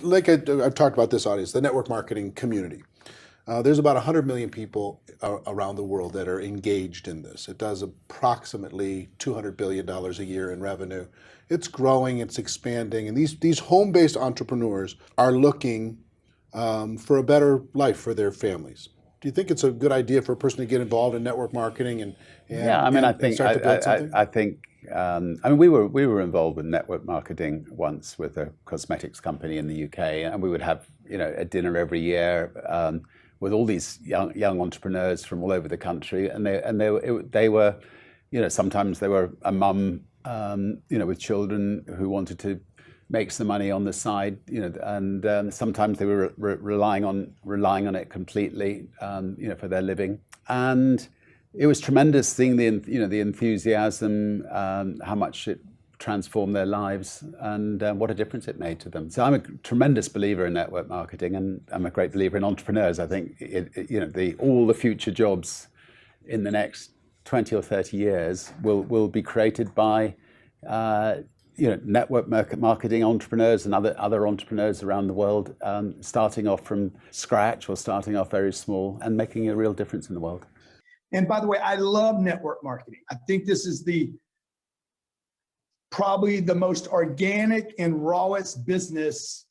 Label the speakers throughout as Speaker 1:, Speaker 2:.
Speaker 1: like I've talked about this audience, the network marketing community. There's about 100 million people around the world that are engaged in this. It does approximately $200 billion a year in revenue. It's growing, it's expanding, and these home-based entrepreneurs are looking for a better life for their families. Do you think it's a good idea for a person to get involved in network marketing and
Speaker 2: Yeah, I mean,
Speaker 1: start to build something?
Speaker 2: I think, I mean, we were involved with network marketing once with a cosmetics company in the UK, and we would have, you know, a dinner every year with all these young entrepreneurs from all over the country, and they were, you know, sometimes they were a mum, you know, with children who wanted to make some money on the side, you know, and sometimes they were relying on it completely, you know, for their living. And it was tremendous seeing the enthusiasm, how much it transformed their lives, and what a difference it made to them. So I'm a tremendous believer in network marketing, and I'm a great believer in entrepreneurs. I think all the future jobs in the next 20 or 30 years will be created by network marketing entrepreneurs and other entrepreneurs around the world, starting off from scratch or starting off very small and making a real difference in the world.
Speaker 3: And by the way, I love network marketing. I think this is probably the most organic and rawest business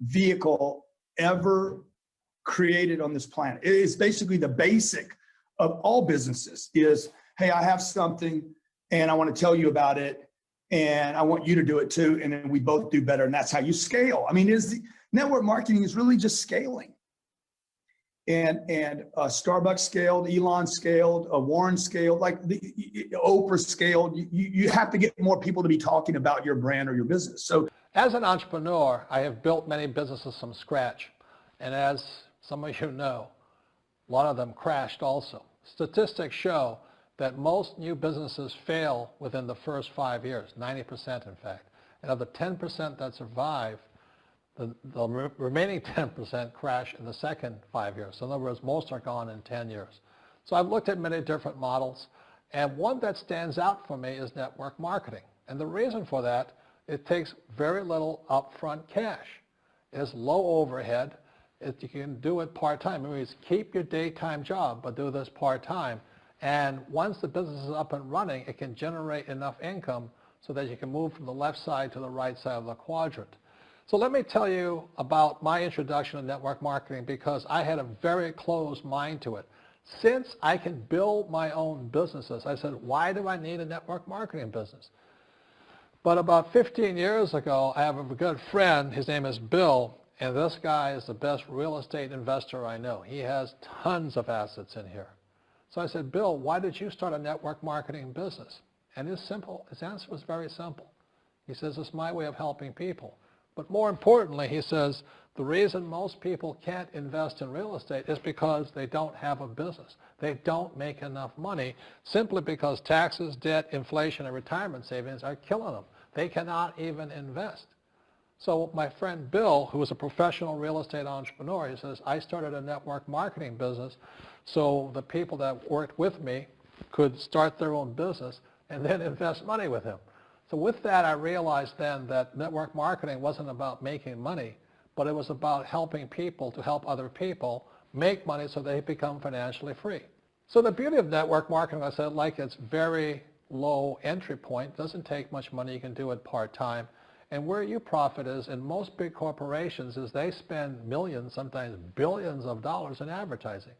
Speaker 3: vehicle ever created on this planet. It is basically the basic of all businesses is, hey, I have something and I want to tell you about it, and I want you to do it too, and then we both do better, and that's how you scale. I mean, network marketing is really just scaling. And Starbucks scaled, Elon scaled, Warren scaled, like Oprah scaled. You have to get more people to be talking about your brand or your business. So,
Speaker 4: as an entrepreneur, I have built many businesses from scratch, and as some of you know, a lot of them crashed also. Statistics show that most new businesses fail within the first 5 years, 90% in fact. And of the 10% that survive, the remaining 10% crash in the second 5 years. So in other words, most are gone in 10 years. So I've looked at many different models, and one that stands out for me is network marketing. And the reason for that, it takes very little upfront cash. It is low overhead. You can do it part-time. It means keep your daytime job, but do this part-time. And once the business is up and running, it can generate enough income so that you can move from the left side to the right side of the quadrant. So let me tell you about my introduction to network marketing, because I had a very closed mind to it. Since I can build my own businesses, I said, why do I need a network marketing business? But about 15 years ago, I have a good friend, his name is Bill, and this guy is the best real estate investor I know. He has tons of assets in here. So I said, Bill, why did you start a network marketing business? And his answer was very simple. He says, it's my way of helping people. But more importantly, he says, the reason most people can't invest in real estate is because they don't have a business. They don't make enough money simply because taxes, debt, inflation, and retirement savings are killing them. They cannot even invest. So my friend Bill, who is a professional real estate entrepreneur, he says, I started a network marketing business so the people that worked with me could start their own business and then invest money with him. So with that, I realized then that network marketing wasn't about making money, but it was about helping people to help other people make money so they become financially free. So the beauty of network marketing, I said, like it's very low entry point, doesn't take much money, you can do it part-time. And where you profit is in most big corporations is they spend millions, sometimes billions of dollars in advertising.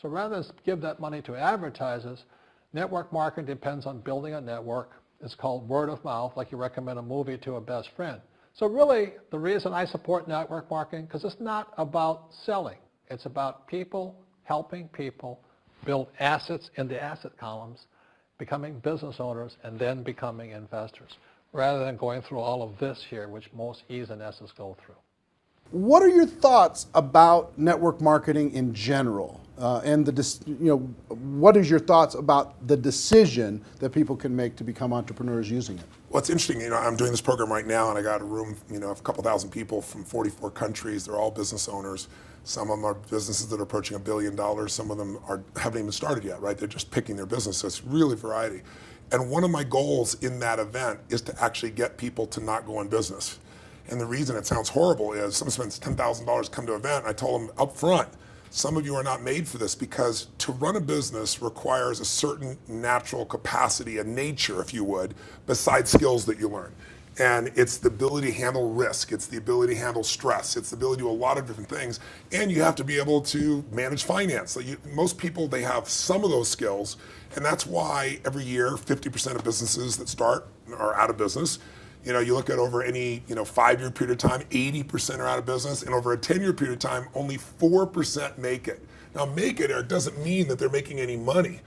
Speaker 4: So rather than give that money to advertisers, network marketing depends on building a network. It's called word of mouth, like you recommend a movie to a best friend. So really, the reason I support network marketing, because it's not about selling. It's about people helping people build assets in the asset columns, becoming business owners, and then becoming investors, rather than going through all of this here, which most E's and S's go through.
Speaker 1: What are your thoughts about network marketing in general? And what is your thoughts about the decision that people can make to become entrepreneurs using it?
Speaker 5: Well, it's interesting. I'm doing this program right now, and I got a room, of a couple thousand people from 44 countries. They're all business owners. Some of them are businesses that are approaching $1 billion. Some of them haven't even started yet, right? They're just picking their business. So it's really variety. And one of my goals in that event is to actually get people to not go in business. And the reason it sounds horrible is someone spends $10,000 to come to an event. I told them up front, some of you are not made for this, because to run a business requires a certain natural capacity, a nature, if you would, besides skills that you learn. And it's the ability to handle risk. It's the ability to handle stress. It's the ability to do a lot of different things. And you have to be able to manage finance. So most people, they have some of those skills. And that's why every year, 50% of businesses that start are out of business. You look at over any 5-year period of time, 80% are out of business. And over a 10-year period of time, only 4% make it. Now, make it, Eric, doesn't mean that they're making any money.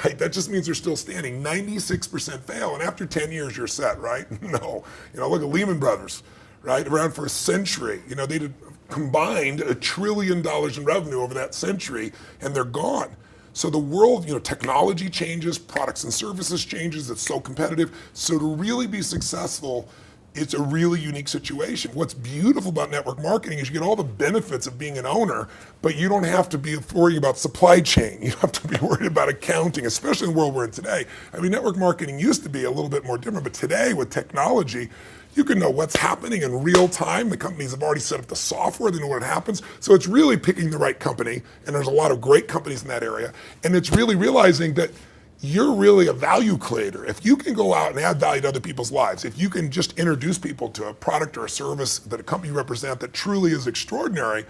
Speaker 5: Right? That just means they're still standing. 96% fail, and after 10 years, you're set, right? No. Look at Lehman Brothers, right? Around for a century. They did combined $1 trillion in revenue over that century, and they're gone. So the world, technology changes, products and services changes. It's so competitive. So to really be successful, it's a really unique situation. What's beautiful about network marketing is you get all the benefits of being an owner, but you don't have to be worrying about supply chain. You don't have to be worried about accounting, especially in the world we're in today. I mean, network marketing used to be a little bit more different, but today with technology, you can know what's happening in real time. The companies have already set up the software, they know what happens. So it's really picking the right company, and there's a lot of great companies in that area. And it's really realizing that you're really a value creator. If you can go out and add value to other people's lives, if you can just introduce people to a product or a service that a company you represent that truly is extraordinary,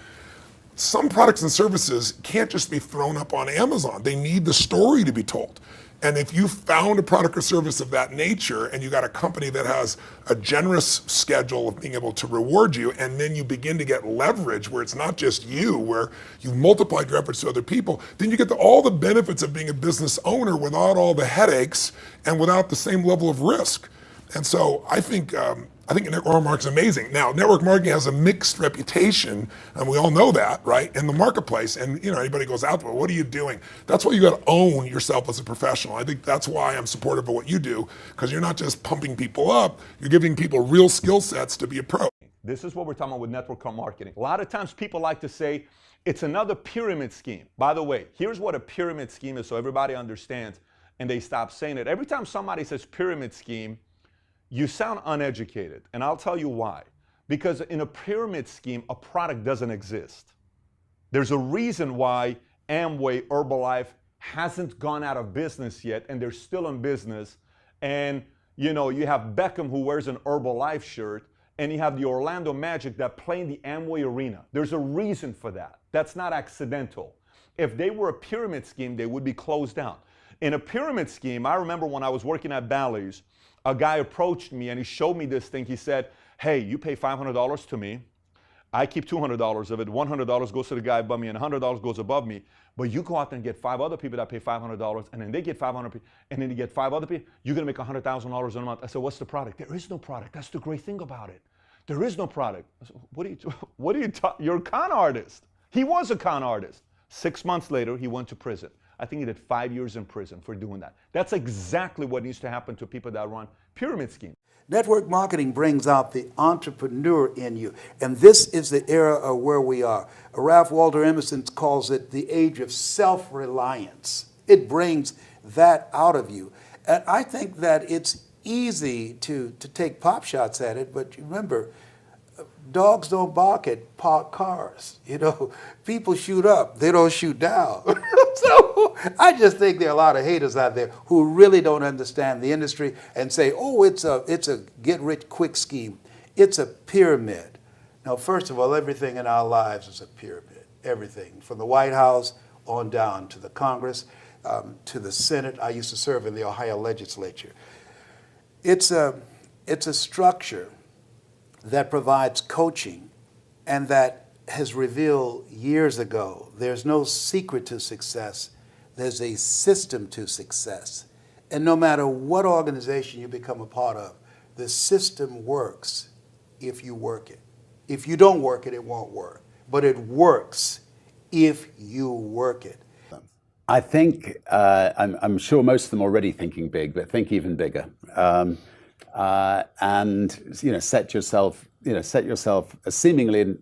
Speaker 5: some products and services can't just be thrown up on Amazon. They need the story to be told. And if you found a product or service of that nature and you got a company that has a generous schedule of being able to reward you, and then you begin to get leverage where it's not just you, where you've multiplied your efforts to other people, then you get all the benefits of being a business owner without all the headaches and without the same level of risk. And so I think network marketing is amazing. Now, network marketing has a mixed reputation, and we all know that, right, in the marketplace. And anybody goes out there, what are you doing? That's why you got to own yourself as a professional. I think that's why I'm supportive of what you do, because you're not just pumping people up, you're giving people real skill sets to be a pro.
Speaker 6: This is what we're talking about with network marketing. A lot of times people like to say it's another pyramid scheme. By the way, here's what a pyramid scheme is so everybody understands and they stop saying it. Every time somebody says pyramid scheme, you sound uneducated, and I'll tell you why. Because in a pyramid scheme, a product doesn't exist. There's a reason why Amway, Herbalife hasn't gone out of business yet, and they're still in business. And you have Beckham who wears an Herbalife shirt, and you have the Orlando Magic that play in the Amway Arena. There's a reason for that. That's not accidental. If they were a pyramid scheme, they would be closed down. In a pyramid scheme, I remember when I was working at Bally's, a guy approached me and he showed me this thing. He said, hey, you pay $500 to me. I keep $200 of it. $100 goes to the guy above me and $100 goes above me. But you go out there and get 5 other people that pay $500, and then they get 500 people, and then you get 5 other people. You're going to make $100,000 in a month. I said, what's the product? There is no product. That's the great thing about it. There is no product. I said, what are you you're a con artist. He was a con artist. 6 months later, he went to prison. I think he did 5 years in prison for doing that. That's exactly what needs to happen to people that run pyramid schemes.
Speaker 7: Network marketing brings out the entrepreneur in you. And this is the era of where we are. Ralph Waldo Emerson calls it the age of self-reliance. It brings that out of you. And I think that it's easy to take pop shots at it, but remember, dogs don't bark at parked cars. People shoot up, they don't shoot down. So I just think there are a lot of haters out there who really don't understand the industry and say, oh, it's a get-rich-quick scheme. It's a pyramid. Now, first of all, everything in our lives is a pyramid. Everything, from the White House on down to the Congress, to the Senate. I used to serve in the Ohio legislature. It's a structure that provides coaching and that has revealed years ago there's no secret to success. There's a system to success. And no matter what organization you become a part of, the system works if you work it. If you don't work it, it won't work. But it works if you work it.
Speaker 2: I think, I'm sure most of them are already thinking big, but think even bigger. And set yourself a seemingly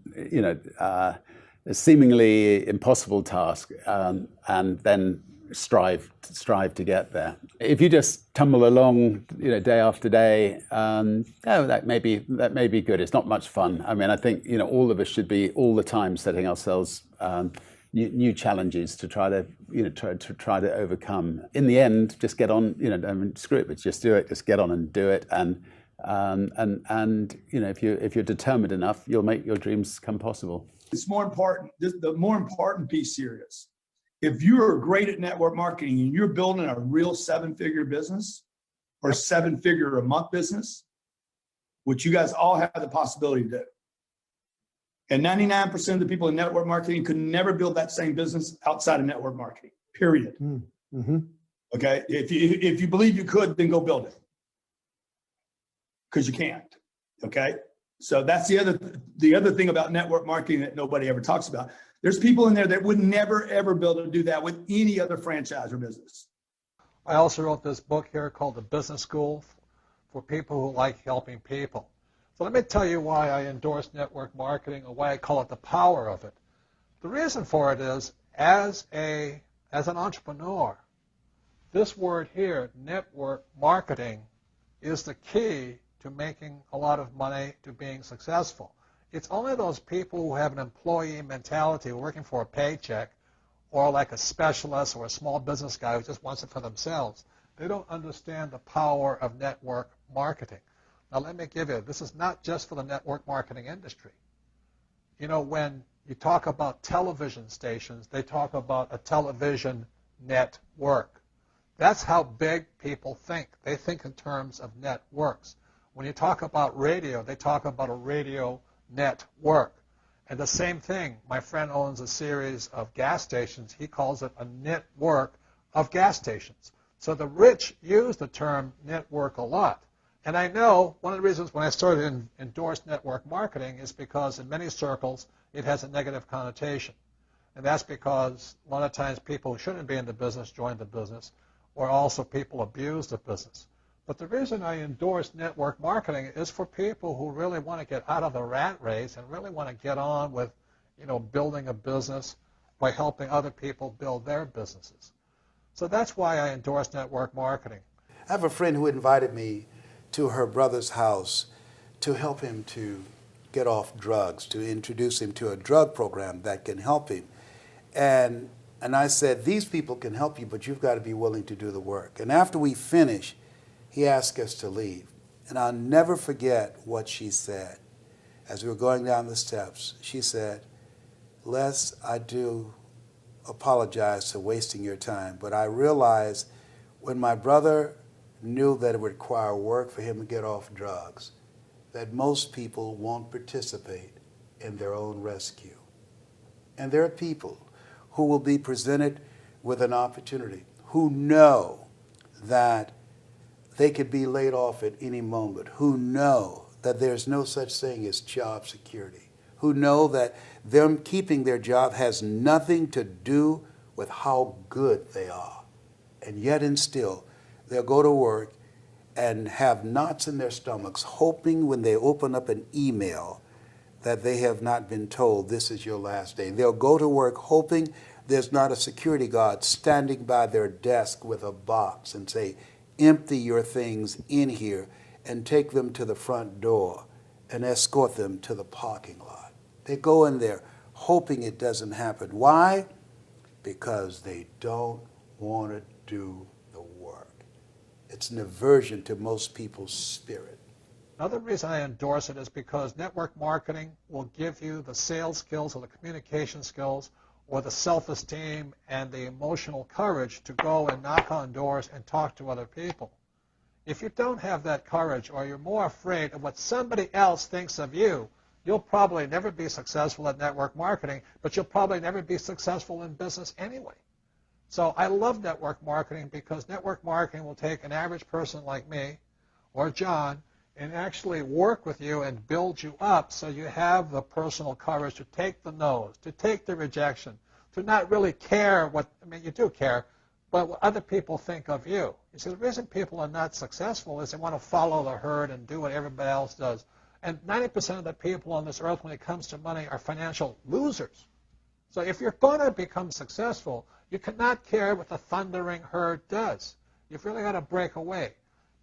Speaker 2: impossible task, and then strive to get there. If you just tumble along, day after day, that may be good. It's not much fun. I mean, I think all of us should be all the time setting ourselves new challenges to try to overcome. In the end, just get on. I mean, screw it, but just do it. Just get on and do it. And if you're determined enough, you'll make your dreams come possible.
Speaker 3: It's more important. The more important piece here is, if you're great at network marketing and you're building a real 7-figure business or 7-figure a month business, which you guys all have the possibility to do. And 99% of the people in network marketing could never build that same business outside of network marketing, period.
Speaker 1: Mm-hmm.
Speaker 3: Okay. If you believe you could, then go build it. Because you can't. Okay. So that's the other thing about network marketing that nobody ever talks about. There's people in there that would never, ever be able to do that with any other franchise or business.
Speaker 4: I also wrote this book here called The Business School for people who like helping people. So let me tell you why I endorse network marketing, or why I call it the power of it. The reason for it is, as an entrepreneur, this word here, network marketing, is the key to making a lot of money, to being successful. It's only those people who have an employee mentality, working for a paycheck, or like a specialist or a small business guy who just wants it for themselves. They don't understand the power of network marketing. Now let me give you, this is not just for the network marketing industry. When you talk about television stations, they talk about a television network. That's how big people think. They think in terms of networks. When you talk about radio, they talk about a radio network. And the same thing, my friend owns a series of gas stations. He calls it a network of gas stations. So the rich use the term network a lot. And I know one of the reasons when I started to endorse network marketing is because in many circles it has a negative connotation. And that's because a lot of times people who shouldn't be in the business join the business, or also people abuse the business. But the reason I endorse network marketing is for people who really want to get out of the rat race and really want to get on with, building a business by helping other people build their businesses. So that's why I endorse network marketing.
Speaker 7: I have a friend who invited me to her brother's house to help him to get off drugs, to introduce him to a drug program that can help him. And I said, these people can help you, but you've got to be willing to do the work. And after we finished, he asked us to leave. And I'll never forget what she said. As we were going down the steps, she said, Les, I do apologize for wasting your time, but I realized when my brother knew that it would require work for him to get off drugs, that most people won't participate in their own rescue. And there are people who will be presented with an opportunity, who know that they could be laid off at any moment, who know that there's no such thing as job security, who know that them keeping their job has nothing to do with how good they are. And yet and still, they'll go to work and have knots in their stomachs, hoping when they open up an email that they have not been told this is your last day. They'll go to work hoping there's not a security guard standing by their desk with a box and say, empty your things in here and take them to the front door and escort them to the parking lot. They go in there hoping it doesn't happen. Why? Because they don't want to do the work. It's an aversion to most people's spirit.
Speaker 4: Another reason I endorse it is because network marketing will give you the sales skills or the communication skills or the self-esteem and the emotional courage to go and knock on doors and talk to other people. If you don't have that courage, or you're more afraid of what somebody else thinks of you, you'll probably never be successful at network marketing, but you'll probably never be successful in business anyway. So I love network marketing because network marketing will take an average person like me or John and actually work with you and build you up so you have the personal courage to take the no's, to take the rejection, to not really care what, I mean, you do care, but what other people think of you. You see, the reason people are not successful is they want to follow the herd and do what everybody else does. And 90% of the people on this earth when it comes to money are financial losers. So if you're going to become successful, you cannot care what the thundering herd does. You've really got to break away.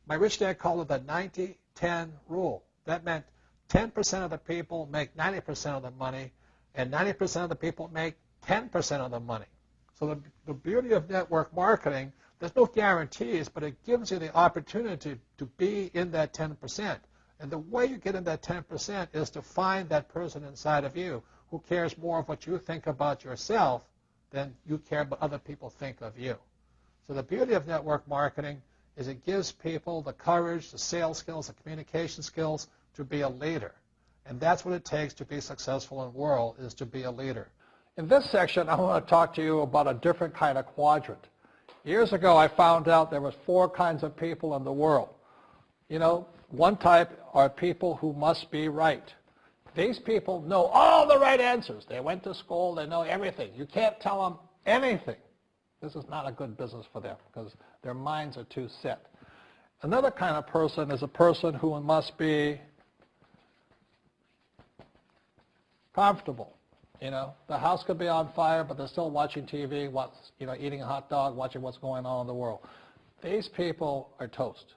Speaker 4: My rich dad called it the 90-10 rule. That meant 10% of the people make 90% of the money, and 90% of the people make 10% of the money. So the beauty of network marketing, there's no guarantees, but it gives you the opportunity to be in that 10%. And the way you get in that 10% is to find that person inside of you who cares more of what you think about yourself than you care what other people think of you. So the beauty of network marketing is it gives people the courage, the sales skills, the communication skills to be a leader. And that's what it takes to be successful in the world, is to be a leader. In this section, I want to talk to you about a different kind of quadrant. Years ago, I found out there was 4 kinds of people in the world. You know, one type are people who must be right. These people know all the right answers. They went to school, they know everything. You can't tell them anything. This is not a good business for them because their minds are too set. Another kind of person is a person who must be comfortable. You know, the house could be on fire, but they're still watching TV, eating a hot dog, watching what's going on in the world. These people are toast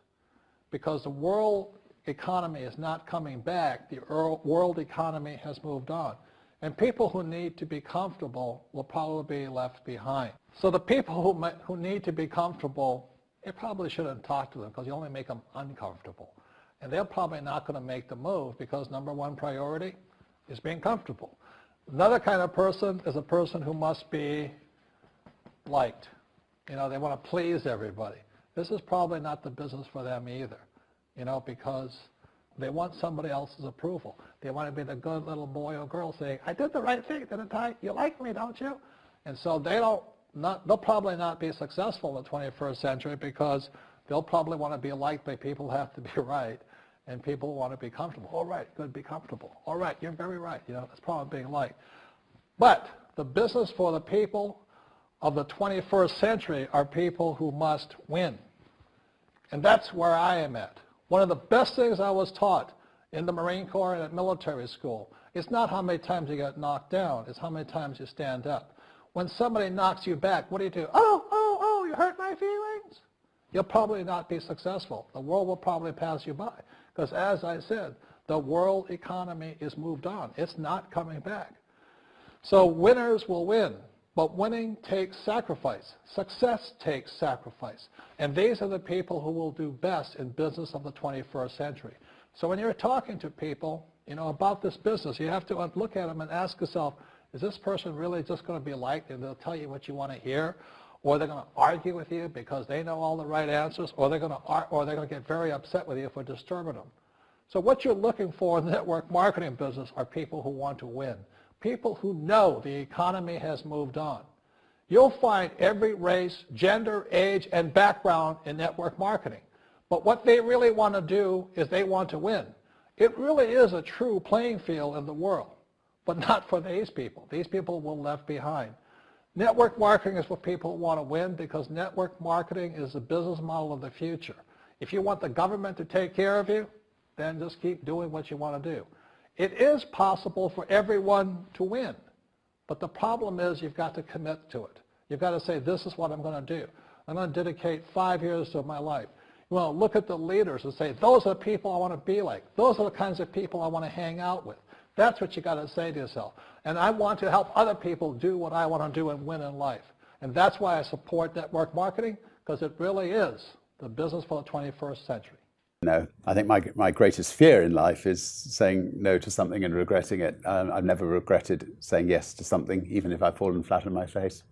Speaker 4: because the world economy is not coming back. The world economy has moved on. And people who need to be comfortable will probably be left behind. So the people who need to be comfortable, you probably shouldn't talk to them because you only make them uncomfortable. And they're probably not going to make the move because number 1 priority is being comfortable. Another kind of person is a person who must be liked. You know, they want to please everybody. This is probably not the business for them either, you know, because they want somebody else's approval. They want to be the good little boy or girl saying, I did the right thing, didn't I? You like me, don't you? And so they'll probably not be successful in the 21st century because they'll probably want to be liked by people who have to be right. And people want to be comfortable. All right, good, be comfortable. All right, you're very right. You know, that's probably being liked. But the business for the people of the 21st century are people who must win. And that's where I am at. One of the best things I was taught in the Marine Corps and at military school is not how many times you get knocked down, it's how many times you stand up. When somebody knocks you back, what do? Oh, you hurt my feelings. You'll probably not be successful. The world will probably pass you by. Because as I said, the world economy is moved on. It's not coming back. So winners will win, but winning takes sacrifice. Success takes sacrifice. And these are the people who will do best in business of the 21st century. So when you're talking to people, you know, about this business, you have to look at them and ask yourself, is this person really just going to be liked and they'll tell you what you want to hear? Or they're going to argue with you because they know all the right answers, or they're going to get very upset with you for disturbing them. So what you're looking for in the network marketing business are people who want to win, people who know the economy has moved on. You'll find every race, gender, age, and background in network marketing. But what they really want to do is they want to win. It really is a true playing field in the world, but not for these people. These people will be left behind. Network marketing is for people who want to win because network marketing is the business model of the future. If you want the government to take care of you, then just keep doing what you want to do. It is possible for everyone to win, but the problem is you've got to commit to it. You've got to say, this is what I'm going to do. I'm going to dedicate 5 years of my life. You want to look at the leaders and say, those are the people I want to be like. Those are the kinds of people I want to hang out with. That's what you got to say to yourself. And I want to help other people do what I want to do and win in life. And that's why I support network marketing, because it really is the business for the 21st century.
Speaker 2: No, I think my greatest fear in life is saying no to something and regretting it. I've never regretted saying yes to something, even if I've fallen flat on my face.